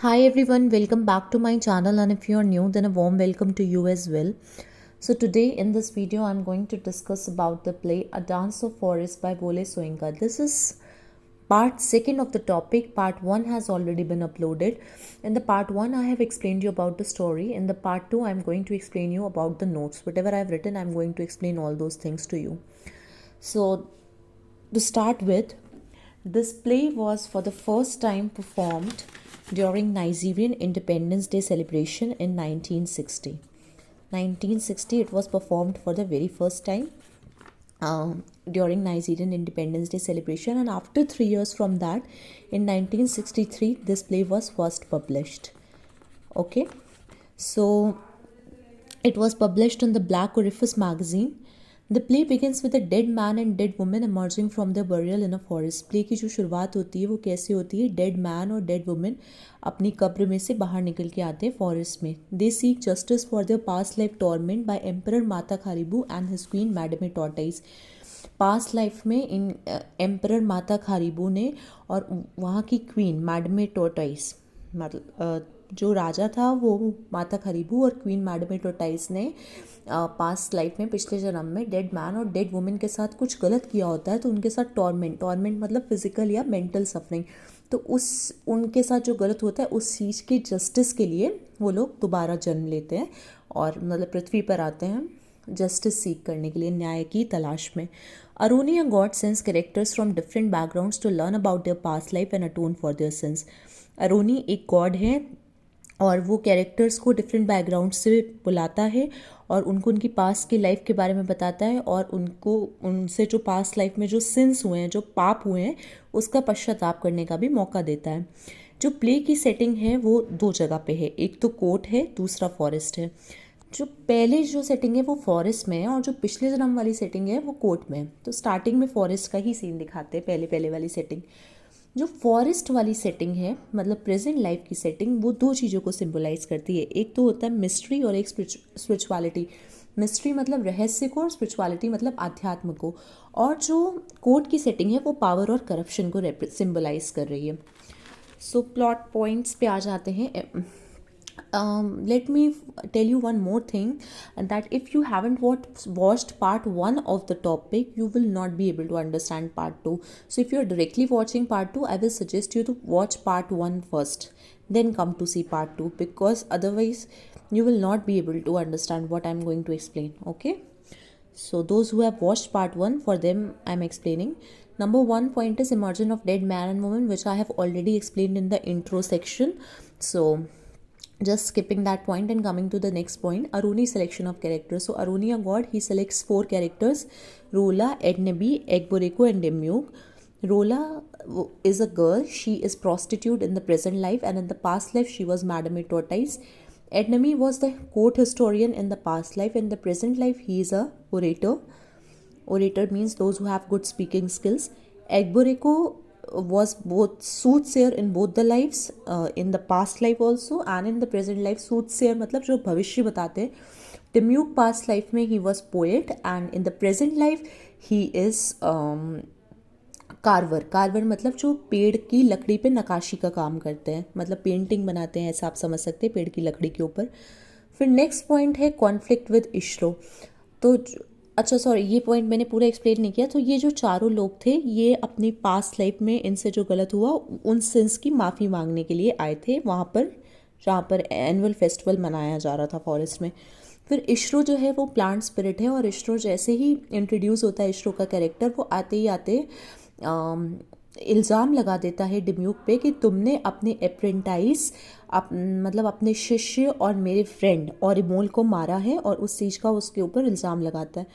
Hi everyone, welcome back to my channel, and if you are new then a warm welcome to you as well. So today in this video I'm going to discuss about the play A Dance of Forest by Bole Soyinka. This is part second of the topic. Part 1 has already been uploaded. In the part 1 I have explained you about the story. In the part 2 I'm going to explain you about the notes. Whatever I have written I'm going to explain all those things to you. So to start with, this play was for the first time performed during Nigerian Independence Day celebration in 1960. 1960 it was performed for the very first time during Nigerian Independence Day celebration, and after 3 years from that, in 1963, this play was first published. Okay, so it was published in the Black Orifice magazine. The play begins with a dead man and dead woman emerging from their burial in a forest. Play की जो शुरुआत होती है वो कैसे होती है? Dead man और डेड वुमेन अपनी कब्र में से बाहर निकल के आते हैं फॉरेस्ट में. They seek justice for their past life torment by emperor Mata Kharibu and his queen Madame Tortoise. Past life में इन एम्परर माता खारिबू ने और वहाँ की क्वीन मैडमे टॉर्टाइस, मतलब जो राजा था वो माता खरीबू और क्वीन मैडमे टोटाइस ने पास्ट लाइफ में पिछले जन्म में डेड मैन और डेड वुमेन के साथ कुछ गलत किया होता है, तो उनके साथ टॉर्मेंट मतलब फिजिकल या मेंटल सफरिंग, तो उस उनके साथ जो गलत होता है उस चीज़ के जस्टिस के लिए वो लोग दोबारा जन्म लेते हैं और मतलब पृथ्वी पर आते हैं जस्टिस सीख करने के लिए, न्याय की तलाश में. Aruni and god sense characters from different backgrounds to learn about their past life and atone for their sins. Aruni एक गॉड है और वो कैरेक्टर्स को डिफरेंट बैकग्राउंड से बुलाता है और उनको उनकी पास्ट की लाइफ के बारे में बताता है और उनको उनसे जो पास्ट लाइफ में जो सिंस हुए हैं, जो पाप हुए हैं, उसका पश्चाताप करने का भी मौका देता है. जो प्ले की सेटिंग है वो दो जगह पे है, एक तो कोर्ट है, दूसरा फॉरेस्ट है. जो पहले जो सेटिंग है वो फॉरेस्ट में है और जो पिछले जन्म वाली सेटिंग है वो कोर्ट में है. तो स्टार्टिंग में फॉरेस्ट का ही सीन दिखाते हैं, पहले पहले वाली सेटिंग. जो फॉरेस्ट वाली सेटिंग है मतलब प्रेजेंट लाइफ की सेटिंग, वो दो चीज़ों को सिंबलाइज करती है. एक तो होता है मिस्ट्री और एक स्पिरिचुअलिटी. मिस्ट्री मतलब रहस्य को और स्पिरिचुअलिटी मतलब आध्यात्म को. और जो कोर्ट की सेटिंग है वो पावर और करप्शन को सिंबलाइज कर रही है. सो प्लॉट पॉइंट्स पे आ जाते हैं. Let me tell you one more thing, that if you haven't watched part 1 of the topic, you will not be able to understand part 2. So if you are directly watching part 2, I will suggest you to watch part 1 first, then come to see part 2, because otherwise you will not be able to understand what I'm going to explain. Okay, so those who have watched part 1, for them I'm explaining. Number 1 point is emergence of dead man and woman, which I have already explained in the intro section. So just skipping that point and coming to the next point, Aruni selection of characters. So Aruni, a god, he selects 4 characters: Rola, Ednebi, Egboreko and Demyug. Rola is a girl. She is prostitute in the present life, and in the past life she was Madame Tortoise. Ednemi was the court historian in the past life. In the present life he is a orator. Orator means those who have good speaking skills. Egboreko was both soothsayer in both the lives, in the past life also and in the present life. Soothsayer मतलब जो भविष्य बताते हैं. Demyug past life में he was poet and in the present life he is Carver. Carver मतलब जो पेड़ की लकड़ी पे नकाशी का काम करते हैं, मतलब पेंटिंग बनाते हैं, ऐसा आप समझ सकते हैं, पेड़ की लकड़ी के ऊपर. फिर नेक्स्ट पॉइंट है कॉन्फ्लिक्ट विद इश्रो. तो अच्छा सॉरी, ये पॉइंट मैंने पूरा एक्सप्लेन नहीं किया. तो ये जो चारों लोग थे ये अपनी पास्ट लाइफ में इनसे जो गलत हुआ उन सिंस की माफ़ी मांगने के लिए आए थे वहाँ पर, जहाँ पर एनुअल फेस्टिवल मनाया जा रहा था फॉरेस्ट में. फिर इश्रो जो है वो प्लांट स्पिरिट है और इश्रो जैसे ही इंट्रोड्यूस होता है इश्रो का कैरेक्टर, वो आते ही आते इल्ज़ाम लगा देता है डिम्यूक पे कि तुमने अपने अप्रेंटाइज मतलब अपने शिष्य और मेरे फ्रेंड ऑरिमोल को मारा है, और उस चीज़ का उसके ऊपर इल्ज़ाम लगाता है.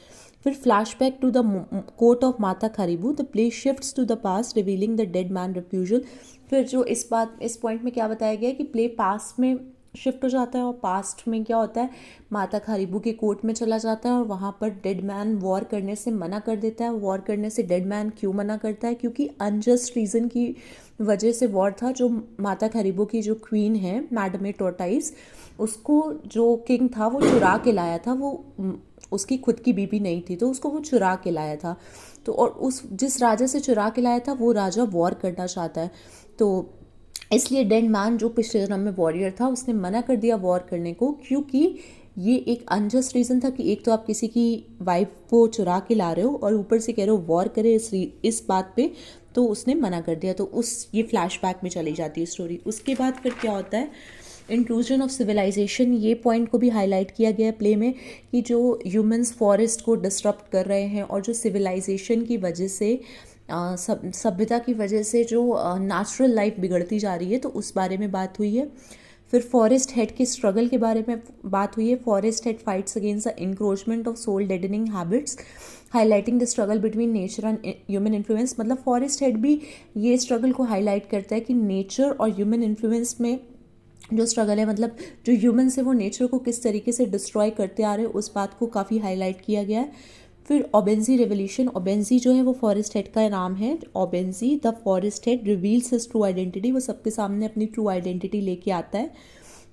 फिर flashback to the court of Mata Kharibu. The play shifts to the past revealing the dead man refusal. फिर जो इस पॉइंट में क्या बताया गया है कि प्ले पास्ट में शिफ्ट हो जाता है और पास्ट में क्या होता है, माता खारिबू के कोर्ट में चला जाता है और वहाँ पर डेड मैन वॉर करने से मना कर देता है. वॉर करने से डेड मैन क्यों मना करता है? क्योंकि अनजस्ट रीज़न की वजह से वॉर था. जो माता खारिबू की जो क्वीन है मैडमे टोर्टाइस, उसको जो किंग था वो चुरा के लाया था. वो उसकी खुद की बीबी नहीं थी तो उसको वो चुरा के लाया था. तो और उस जिस राजा से चुरा के लाया था वो राजा वॉर करना चाहता है. तो इसलिए डेड मैन जो पिछले जन्म में वॉरियर था उसने मना कर दिया वॉर करने को, क्योंकि ये एक अनजस्ट रीज़न था कि एक तो आप किसी की वाइफ को चुरा के ला रहे हो और ऊपर से कह रहे हो वॉर करे इस बात पे, तो उसने मना कर दिया। तो ये फ्लैशबैक में चली जाती है स्टोरी। उसके बाद फिर क्या होता है, इंक्लूजन ऑफ सिविलाइजेशन, ये पॉइंट को भी हाईलाइट किया गया है प्ले में कि जो ह्यूमंस फॉरेस्ट को डिस्टर्ब कर रहे हैं और जो सिविलाइजेशन की वजह से सभ्यता की वजह से जो नेचुरल लाइफ बिगड़ती जा रही है, तो उस बारे में बात हुई है। फिर फॉरेस्ट हेड के स्ट्रगल के बारे में बात हुई है। Forest head fights against the encroachment of soul deadening habits, highlighting the struggle between nature and human influence. मतलब फॉरेस्ट हेड भी ये स्ट्रगल को हाईलाइट करता है कि नेचर और ह्यूमन इन्फ्लुएंस में जो स्ट्रगल है, मतलब जो ह्यूमन्स है वो नेचर को किस तरीके से डिस्ट्रॉय करते आ रहे हैं, उस बात को काफ़ी हाईलाइट किया गया है। फिर ओबेंजी रेवोल्यूशन, ओबेंजी जो है वो फॉरेस्ट हेड का नाम है। Obaneji the forest head reveals his true identity, वो सबके सामने अपनी ट्रू आइडेंटिटी लेके आता है।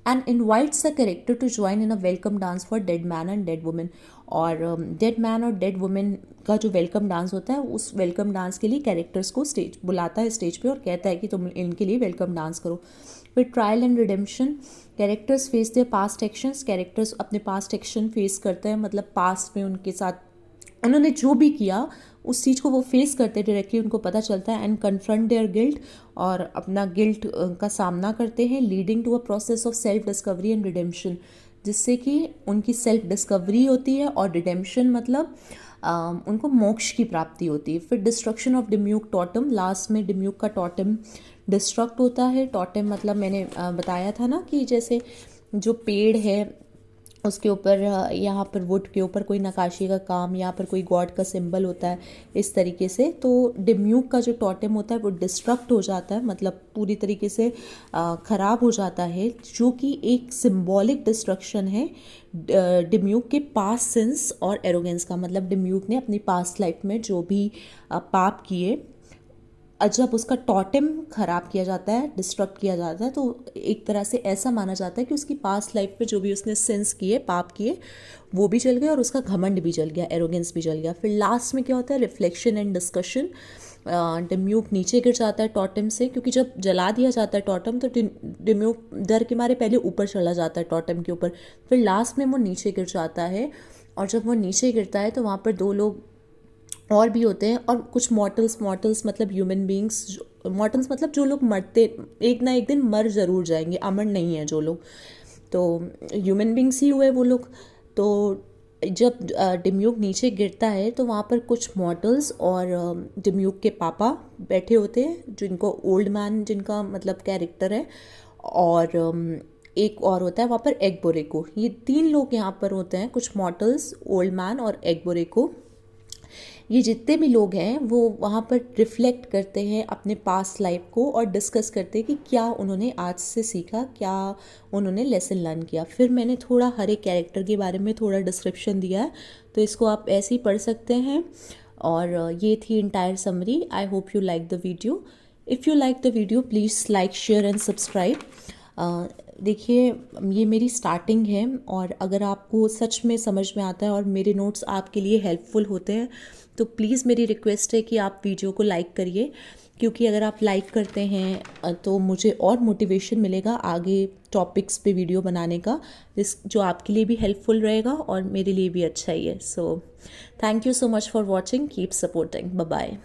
And invites a character to join in a welcome dance for dead man and dead women. और डेड मैन और डेड वुमेन का जो वेलकम डांस होता है, उस वेलकम डांस के लिए कैरेक्टर्स को स्टेज बुलाता है स्टेज पे और कहता है कि तुम इनके लिए वेलकम डांस करो। फिर trial and redemption, characters face their past actions, characters अपने पास्ट एक्शन फेस करते हैं, मतलब पास्ट में उनके साथ उन्होंने जो भी किया उस चीज़ को वो फेस करते डायरेक्टली, उनको पता चलता है। एंड कन्फ्रंट देयर गिल्ट, और अपना गिल्ट का सामना करते हैं, leading to a process of self discovery and redemption, जिससे कि उनकी सेल्फ डिस्कवरी होती है और रिडेम्पशन मतलब उनको मोक्ष की प्राप्ति होती है। फिर डिस्ट्रक्शन ऑफ डिम्यूक टॉटम, लास्ट में डिम्यूक का टॉटम डिस्ट्रक्ट होता है। टॉटम मतलब मैंने बताया था ना कि जैसे जो पेड़ है उसके ऊपर यहाँ पर वुड के ऊपर कोई नक्काशी का काम, यहाँ पर कोई गॉड का सिंबल होता है इस तरीके से, तो डिम्यूक का जो टॉटेम होता है वो डिस्ट्रक्ट हो जाता है, मतलब पूरी तरीके से ख़राब हो जाता है, जो कि एक सिंबॉलिक डिस्ट्रक्शन है डिम्यूक के पास्ट सिंस और एरोगेंस का। मतलब डिम्यूक ने अपनी पास्ट लाइफ में जो भी पाप किए, जब उसका टॉटेम ख़राब किया जाता है, डिस्ट्रक्ट किया जाता है, तो एक तरह से ऐसा माना जाता है कि उसकी पास्ट लाइफ पे जो भी उसने सिंस किए, पाप किए, वो भी चल गए और उसका घमंड भी जल गया, एरोगेंस भी जल गया। फिर लास्ट में क्या होता है, रिफ्लेक्शन एंड डिस्कशन। डिम्यूक नीचे गिर जाता है टॉटम से, क्योंकि जब जला दिया जाता है टॉटम तो डिम्यूक डर के मारे पहले ऊपर चला जाता है टॉटम के ऊपर, फिर लास्ट में वो नीचे गिर जाता है। और जब वो नीचे गिरता है तो वहाँ पर दो लोग और भी होते हैं, और कुछ मॉर्टल्स मतलब ह्यूमन बींग्स, मॉर्टल्स मतलब जो लोग मरते एक ना एक दिन मर ज़रूर जाएंगे, अमर नहीं है जो लोग, तो ह्यूमन बींग्स ही हुए वो लोग। तो जब डिम्यूक नीचे गिरता है तो वहाँ पर कुछ मॉर्टल्स और डिम्यूक के पापा बैठे होते हैं, जिनको ओल्ड मैन जिनका मतलब कैरेक्टर है, और एक और होता है वहाँ पर एग्बोरेको। ये 3 लोग यहाँ पर होते हैं, कुछ मॉर्टल्स, ओल्ड मैन और एग्बोरेको। ये जितने भी लोग हैं वो वहाँ पर रिफ्लेक्ट करते हैं अपने पास्ट लाइफ को और डिस्कस करते हैं कि क्या उन्होंने आज से सीखा, क्या उन्होंने लेसन लर्न किया। फिर मैंने थोड़ा हर एक कैरेक्टर के बारे में थोड़ा डिस्क्रिप्शन दिया है, तो इसको आप ऐसे ही पढ़ सकते हैं। और ये थी entire summary. I hope you like the video. If you like the video please like, share and subscribe. देखिए ये मेरी स्टार्टिंग है, और अगर आपको सच में समझ में आता है और मेरे नोट्स आपके लिए हेल्पफुल होते हैं तो प्लीज़ मेरी रिक्वेस्ट है कि आप वीडियो को लाइक करिए, क्योंकि अगर आप लाइक करते हैं तो मुझे और मोटिवेशन मिलेगा आगे टॉपिक्स पे वीडियो बनाने का, जो आपके लिए भी हेल्पफुल रहेगा और मेरे लिए भी अच्छा ही है। So thank you so much for watching, keep supporting, bye bye.